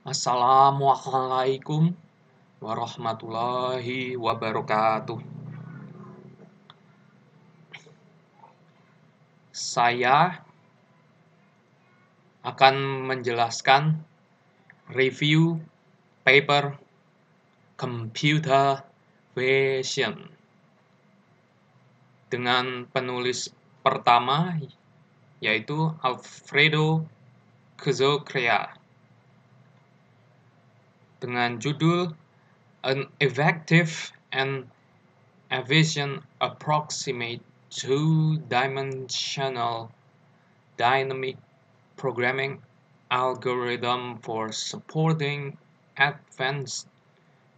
Assalamualaikum warahmatullahi wabarakatuh. Saya akan menjelaskan review paper Computer Vision dengan penulis pertama yaitu Alfredo Kozocrea dengan judul An Effective and Efficient Approximate Two-Dimensional Dynamic Programming Algorithm for Supporting Advanced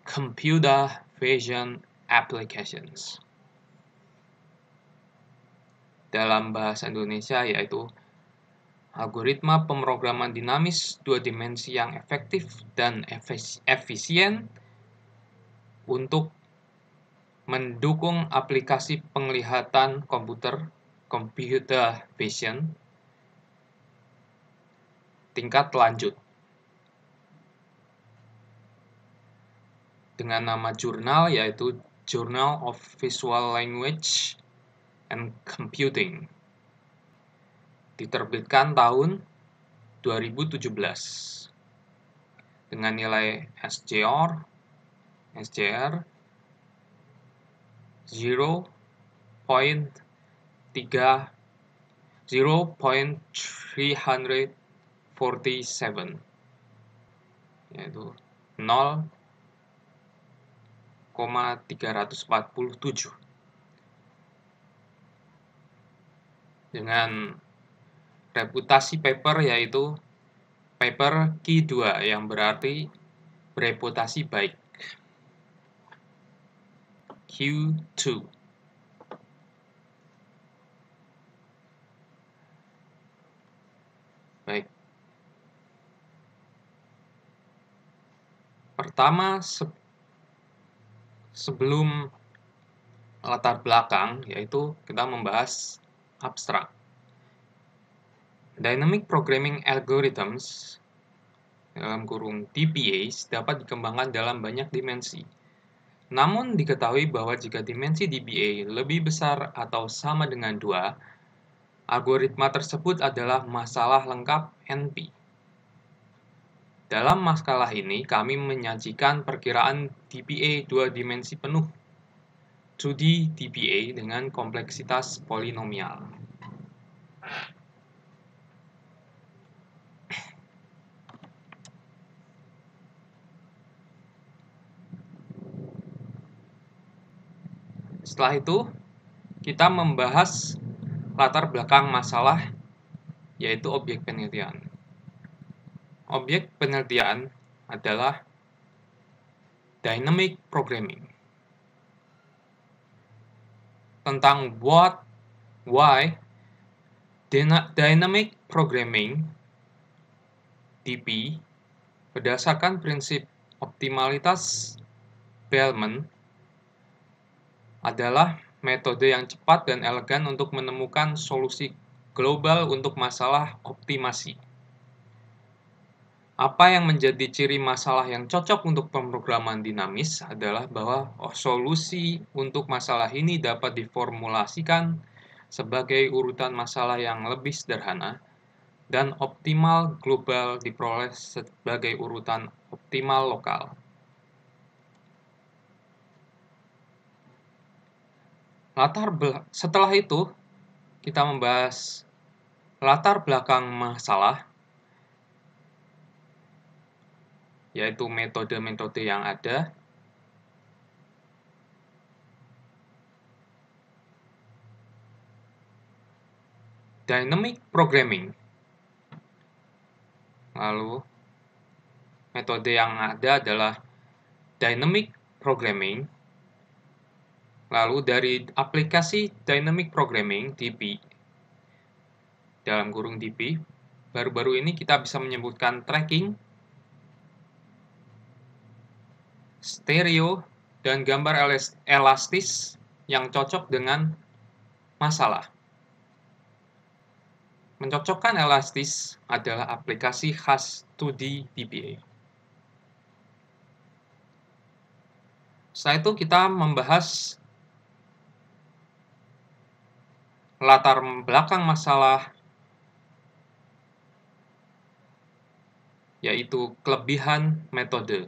Computer Vision Applications. Dalam bahasa Indonesia yaitu algoritma pemrograman dinamis dua dimensi yang efektif dan efisien untuk mendukung aplikasi penglihatan computer vision tingkat lanjut. Dengan nama jurnal yaitu Journal of Visual Language and Computing. Diterbitkan tahun 2017. Dengan nilai SJR 0.347 yaitu 0,347 dengan reputasi paper yaitu paper Q2 yang berarti bereputasi baik. Q2. Baik. Pertama, sebelum latar belakang, yaitu kita membahas abstrak. Dynamic Programming Algorithms dalam kurung DPAs dapat dikembangkan dalam banyak dimensi. Namun diketahui bahwa jika dimensi DPA lebih besar atau sama dengan 2, algoritma tersebut adalah masalah lengkap NP. Dalam makalah ini, kami menyajikan perkiraan DPA 2 dimensi penuh, 2D DPA dengan kompleksitas polinomial. Setelah itu, kita membahas latar belakang masalah, yaitu objek penelitian. Objek penelitian adalah dynamic programming. Tentang what, why, dynamic programming, DP, berdasarkan prinsip optimalitas Bellman, adalah metode yang cepat dan elegan untuk menemukan solusi global untuk masalah optimasi. Apa yang menjadi ciri masalah yang cocok untuk pemrograman dinamis adalah bahwa solusi untuk masalah ini dapat diformulasikan sebagai urutan masalah yang lebih sederhana dan optimal global diperoleh sebagai urutan optimal lokal. Setelah itu, kita membahas latar belakang masalah, yaitu metode-metode yang ada, dynamic programming, lalu metode yang ada adalah dynamic programming. Lalu dari aplikasi Dynamic Programming, DP, dalam kurung DP, baru-baru ini kita bisa menyebutkan tracking, stereo, dan gambar elastis yang cocok dengan masalah. Mencocokkan elastis adalah aplikasi khas 2D DPA. Setelah itu kita membahas latar belakang masalah, yaitu kelebihan metode.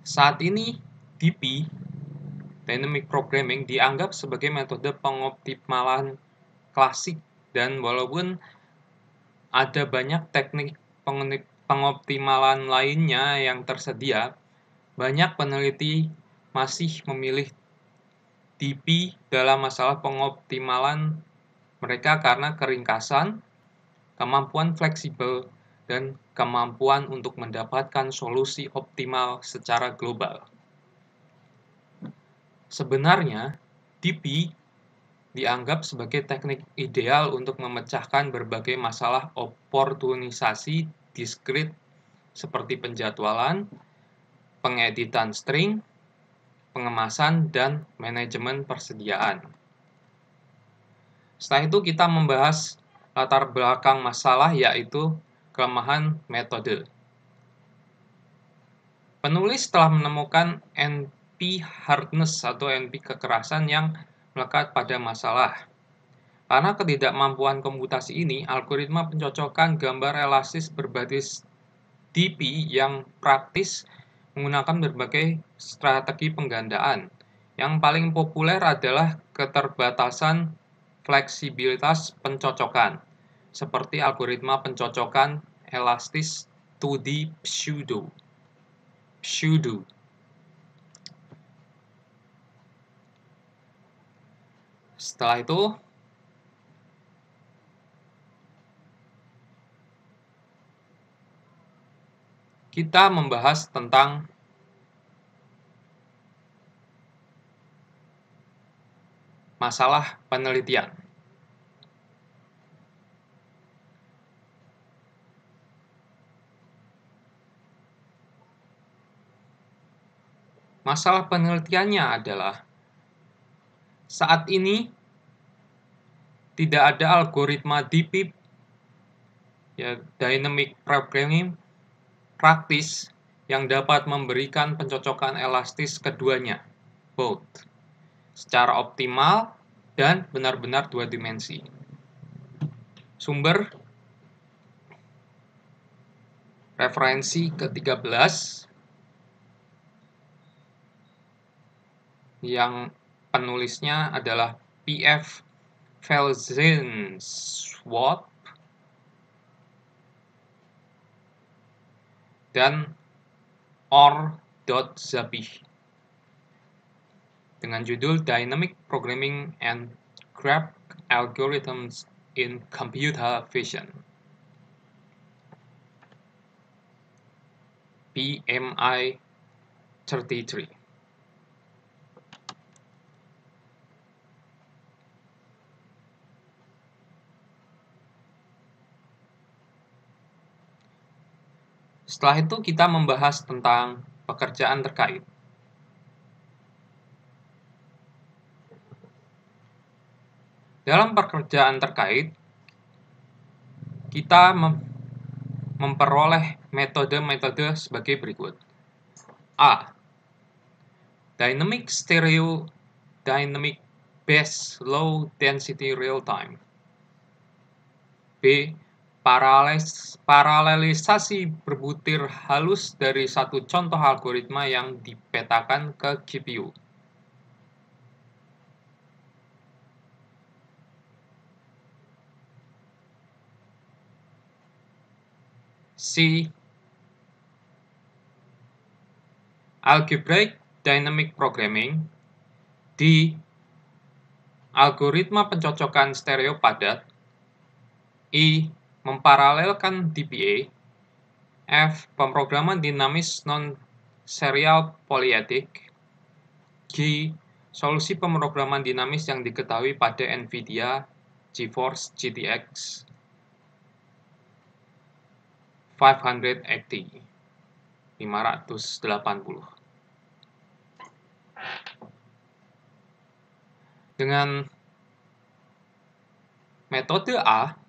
Saat ini, DP, Dynamic Programming, dianggap sebagai metode pengoptimalan klasik, dan walaupun ada banyak teknik pengoptimalan lainnya yang tersedia, banyak peneliti masih memilih DP dalam masalah pengoptimalan mereka karena keringkasan, kemampuan fleksibel, dan kemampuan untuk mendapatkan solusi optimal secara global. Sebenarnya, DP dianggap sebagai teknik ideal untuk memecahkan berbagai masalah oportunisasi diskrit seperti penjadwalan, pengeditan string, pengemasan, dan manajemen persediaan. Setelah itu kita membahas latar belakang masalah, yaitu kelemahan metode. Penulis telah menemukan NP hardness atau NP kekerasan yang melekat pada masalah. Karena ketidakmampuan komputasi ini, algoritma pencocokan gambar elastis berbasis DP yang praktis menggunakan berbagai strategi penggandaan. Yang paling populer adalah keterbatasan fleksibilitas pencocokan, seperti algoritma pencocokan elastis 2D pseudo. Setelah itu, kita membahas tentang masalah penelitian. Masalah penelitiannya adalah saat ini tidak ada algoritma DP, ya, Dynamic Programming, praktis yang dapat memberikan pencocokan elastis keduanya, both, secara optimal dan benar-benar dua dimensi. Sumber referensi ke-13 yang penulisnya adalah P.F. Felsenswap dan Or.Zabih dengan judul Dynamic Programming and Graph Algorithms in Computer Vision, PMI 33. Setelah itu kita membahas tentang pekerjaan terkait. Dalam pekerjaan terkait, kita memperoleh metode-metode sebagai berikut. A. Dynamic Stereo Dynamic Based Low Density Real Time. B. Paralelisasi berbutir halus dari satu contoh algoritma yang dipetakan ke GPU. C. Algebraic Dynamic Programming. D. Algoritma pencocokan stereo padat. E. Memparalelkan DPA. F. Pemrograman dinamis non-serial polyadic. G. Solusi pemrograman dinamis yang diketahui pada NVIDIA GeForce GTX 580. Dengan metode A,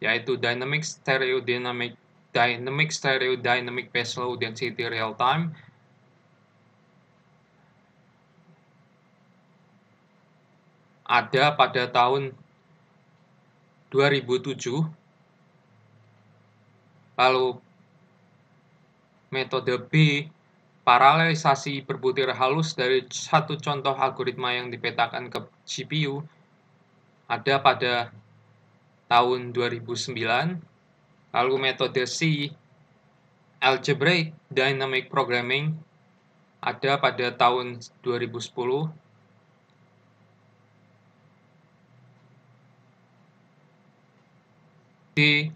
yaitu Dynamic Stereo Dynamic Dynamic Stereo Dynamic Base Low Density Real Time ada pada tahun 2007. Lalu metode B, paralelisasi berbutir halus dari satu contoh algoritma yang dipetakan ke GPU, ada pada tahun 2009. Lalu metode C, algebraic dynamic programming, ada pada tahun 2010. D,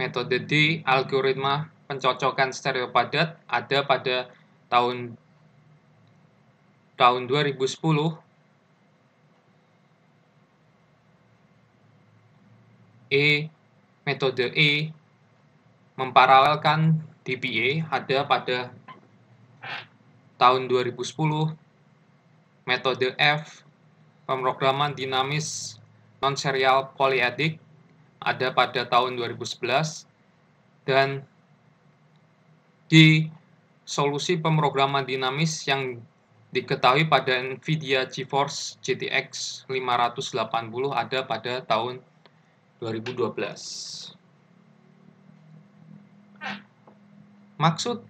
metode D, algoritma pencocokan stereo padat, ada pada tahun 2010. Metode E, memparalelkan DPA, ada pada tahun 2010. Metode F, pemrograman dinamis non-serial polyadic, ada pada tahun 2011. Dan D, solusi pemrograman dinamis yang diketahui pada NVIDIA GeForce GTX 580, ada pada tahun 2012. Maksud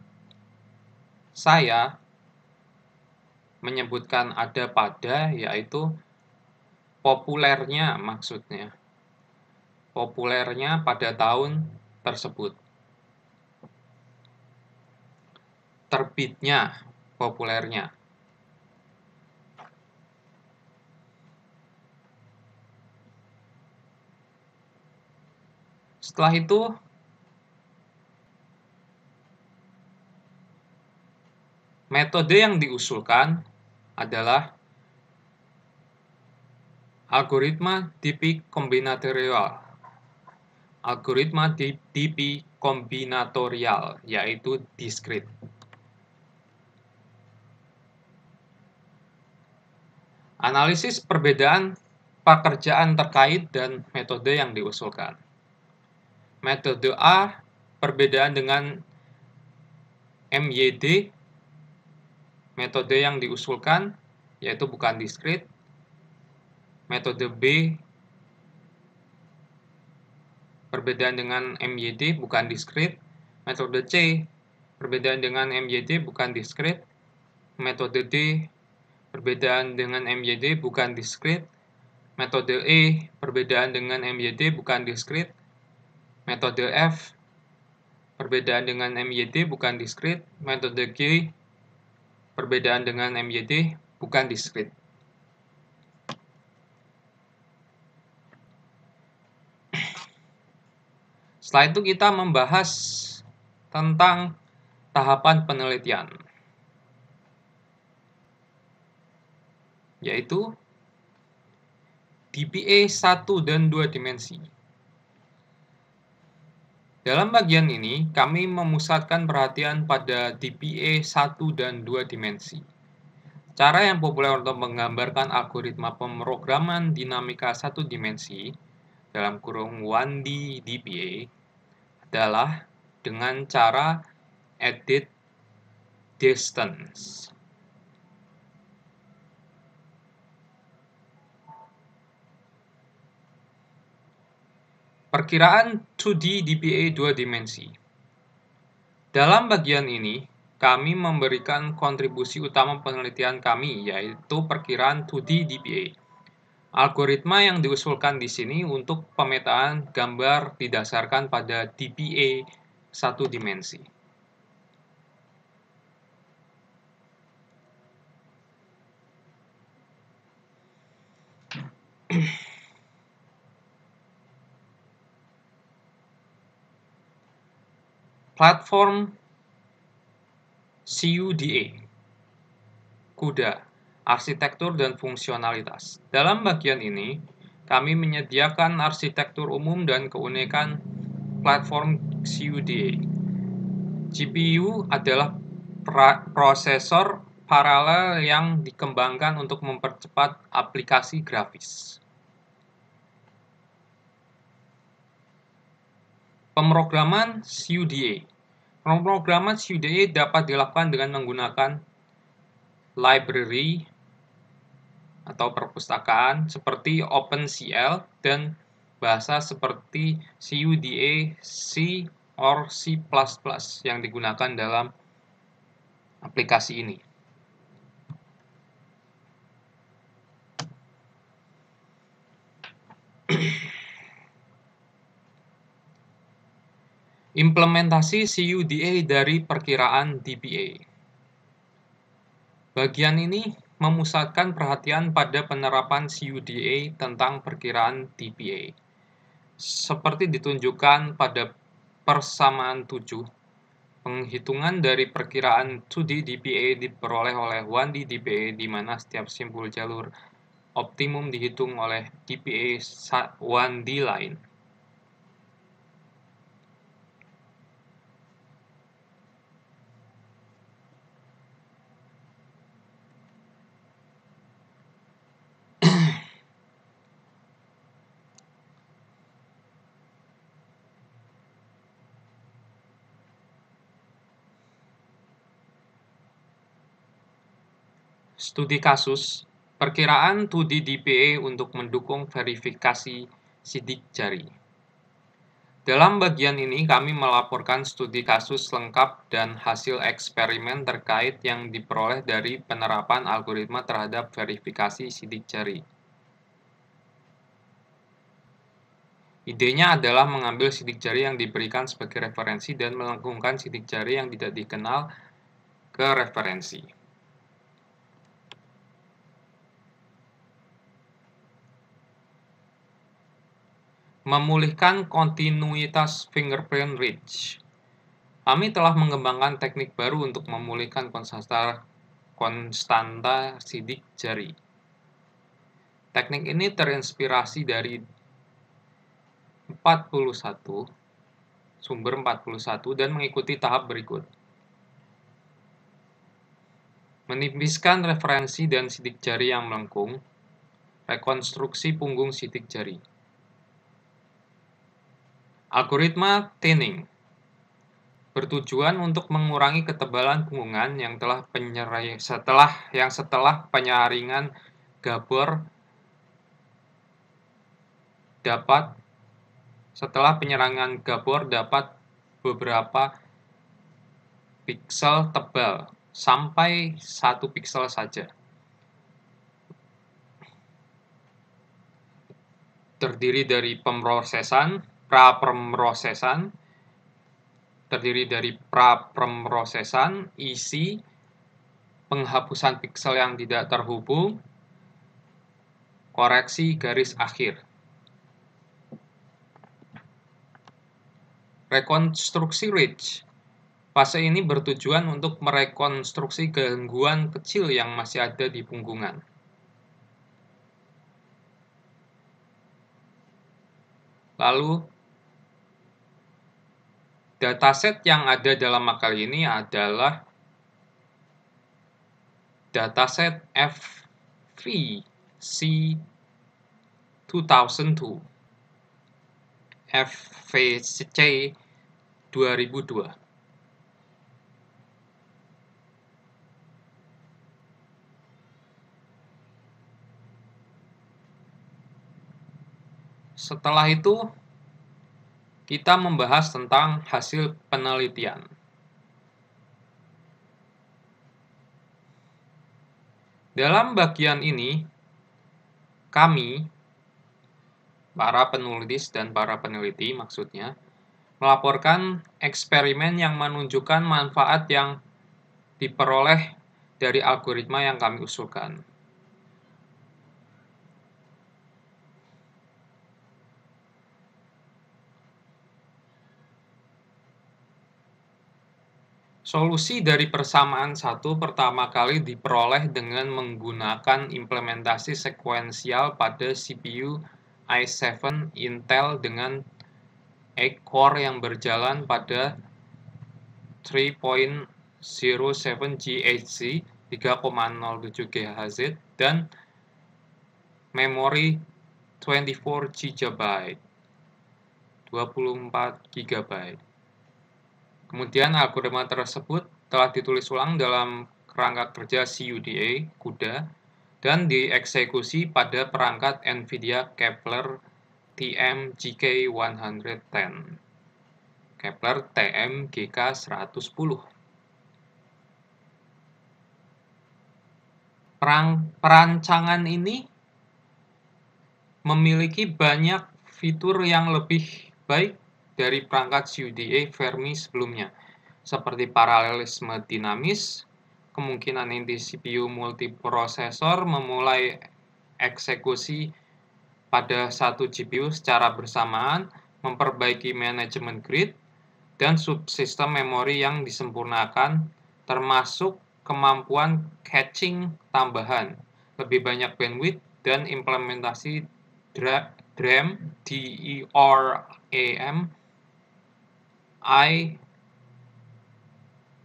saya menyebutkan ada pada, yaitu populernya, maksudnya populernya pada tahun tersebut, terbitnya populernya. Setelah itu metode yang diusulkan adalah algoritma DP kombinatorial. Algoritma DP kombinatorial, yaitu discrete. Analisis perbedaan pekerjaan terkait dan metode yang diusulkan. Metode A, perbedaan dengan MYD. Metode yang diusulkan yaitu bukan discrete. Metode B, perbedaan dengan MYD bukan discrete. Metode C, perbedaan dengan MYD bukan discrete. Metode D, perbedaan dengan MYD bukan discrete. Metode E, perbedaan dengan MYD bukan discrete. Metode F, perbedaan dengan MYD bukan discrete. Metode G, perbedaan dengan MYD bukan discrete. Setelah itu kita membahas tentang tahapan penelitian, yaitu DPA 1 dan 2 dimensi. Dalam bagian ini, kami memusatkan perhatian pada DPA 1 dan 2 dimensi. Cara yang populer untuk menggambarkan algoritma pemrograman dinamika 1 dimensi, dalam kurung 1D DPA, adalah dengan cara edit distance. Perkiraan 2D DPA 2 dimensi. Dalam bagian ini, kami memberikan kontribusi utama penelitian kami, yaitu perkiraan 2D DPA. Algoritma yang diusulkan di sini untuk pemetaan gambar didasarkan pada DPA 1 dimensi. Platform CUDA, CUDA, arsitektur dan fungsionalitas. Dalam bagian ini, kami menyediakan arsitektur umum dan keunikan platform CUDA. GPU adalah prosesor paralel yang dikembangkan untuk mempercepat aplikasi grafis. Pemrograman CUDA. Pemrograman CUDA dapat dilakukan dengan menggunakan library atau perpustakaan seperti OpenCL dan bahasa seperti CUDA, C, or C++ yang digunakan dalam aplikasi ini. Implementasi CUDA dari perkiraan DPA. Bagian ini memusatkan perhatian pada penerapan CUDA tentang perkiraan DPA. Seperti ditunjukkan pada persamaan 7, penghitungan dari perkiraan 2D DPA diperoleh oleh 1D DPA di mana setiap simpul jalur optimum dihitung oleh DPA 1D lain. Studi kasus, perkiraan 2D DPA untuk mendukung verifikasi sidik jari. Dalam bagian ini kami melaporkan studi kasus lengkap dan hasil eksperimen terkait yang diperoleh dari penerapan algoritma terhadap verifikasi sidik jari. Idenya adalah mengambil sidik jari yang diberikan sebagai referensi dan melengkungkan sidik jari yang tidak dikenal ke referensi. Memulihkan kontinuitas fingerprint reach. Kami telah mengembangkan teknik baru untuk memulihkan konstanta sidik jari. Teknik ini terinspirasi dari 41 dan mengikuti tahap berikut. Menipiskan referensi dan sidik jari yang melengkung, rekonstruksi punggung sidik jari. Algoritma thinning bertujuan untuk mengurangi ketebalan punggungan yang setelah penyaringan Gabor dapat beberapa piksel tebal sampai 1 piksel saja. Terdiri dari pra-pemrosesan, isi, penghapusan piksel yang tidak terhubung, koreksi garis akhir. Rekonstruksi reach. Fase ini bertujuan untuk merekonstruksi gangguan kecil yang masih ada di punggungan. Lalu, dataset yang ada dalam makal ini adalah dataset FVC 2002, FVC 2002. Setelah itu, kita membahas tentang hasil penelitian. Dalam bagian ini, kami, para penulis dan para peneliti maksudnya, melaporkan eksperimen yang menunjukkan manfaat yang diperoleh dari algoritma yang kami usulkan. Solusi dari persamaan 1 pertama kali diperoleh dengan menggunakan implementasi sekuensial pada CPU i7 Intel dengan 8 core yang berjalan pada 3.07 GHz 3,07 GHz dan memori 24 GB 24 GB. Kemudian algoritma tersebut telah ditulis ulang dalam kerangka kerja CUDA, CUDA, dan dieksekusi pada perangkat NVIDIA Kepler TM-GK110, Kepler TM-GK110. Perancangan ini memiliki banyak fitur yang lebih baik dari perangkat CUDA Fermi sebelumnya, seperti paralelisme dinamis, kemungkinan inti CPU multiprosesor memulai eksekusi pada satu GPU secara bersamaan, memperbaiki manajemen grid, dan subsistem memori yang disempurnakan, termasuk kemampuan caching tambahan, lebih banyak bandwidth, dan implementasi DRAM, DRAM, I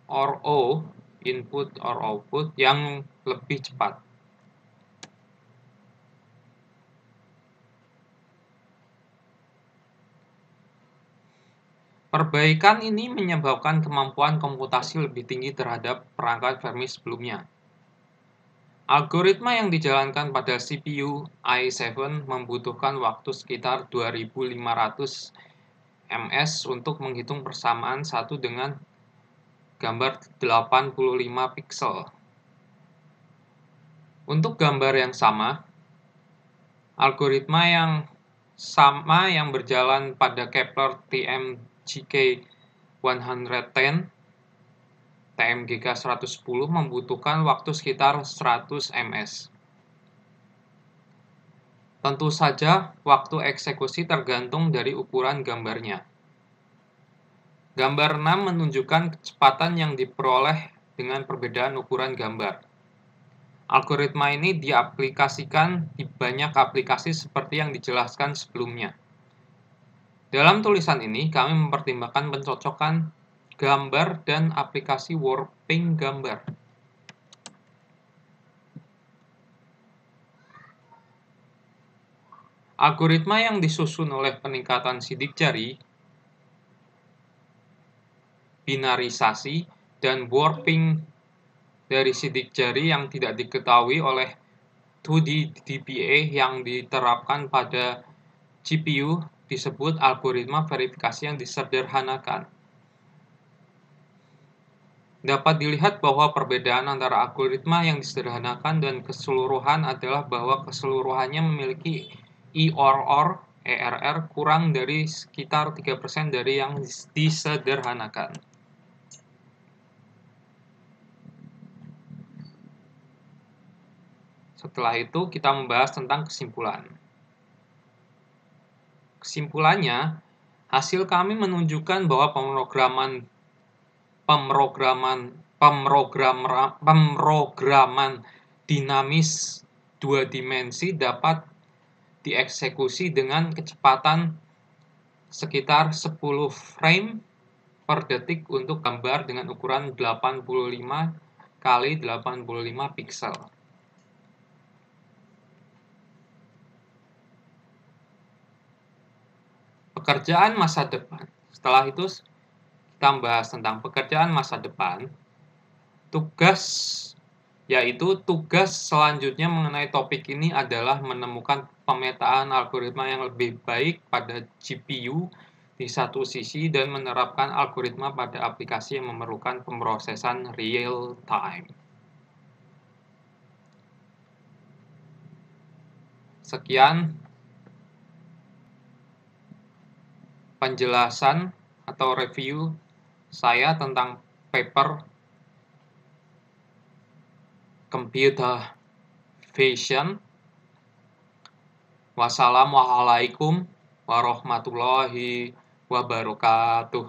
or O, input or output, yang lebih cepat. Perbaikan ini menyebabkan kemampuan komputasi lebih tinggi terhadap perangkat Fermi sebelumnya. Algoritma yang dijalankan pada CPU i7 membutuhkan waktu sekitar 2500 ms untuk menghitung persamaan satu dengan gambar 85 piksel. Untuk gambar yang sama, algoritma yang sama yang berjalan pada Kepler TM-GK110, TM-GK110 membutuhkan waktu sekitar 100 ms. Tentu saja, waktu eksekusi tergantung dari ukuran gambarnya. Gambar 6 menunjukkan kecepatan yang diperoleh dengan perbedaan ukuran gambar. Algoritma ini diaplikasikan di banyak aplikasi seperti yang dijelaskan sebelumnya. Dalam tulisan ini, kami mempertimbangkan pencocokan gambar dan aplikasi warping gambar. Algoritma yang disusun oleh peningkatan sidik jari, binarisasi, dan warping dari sidik jari yang tidak diketahui oleh 2D DPA yang diterapkan pada GPU disebut algoritma verifikasi yang disederhanakan. Dapat dilihat bahwa perbedaan antara algoritma yang disederhanakan dan keseluruhan adalah bahwa keseluruhannya memiliki ERR kurang dari sekitar 3% dari yang disederhanakan. Setelah itu, kita membahas tentang kesimpulan. Kesimpulannya, hasil kami menunjukkan bahwa pemrograman dinamis dua dimensi dapat dieksekusi dengan kecepatan sekitar 10 frame per detik untuk gambar dengan ukuran 85 kali 85 piksel. Pekerjaan masa depan. Setelah itu kita membahas tentang pekerjaan masa depan. Tugas selanjutnya mengenai topik ini adalah menemukan pemetaan algoritma yang lebih baik pada GPU di satu sisi dan menerapkan algoritma pada aplikasi yang memerlukan pemrosesan real time. Sekian penjelasan atau review saya tentang paper computer vision. Wassalamualaikum warahmatullahi wabarakatuh.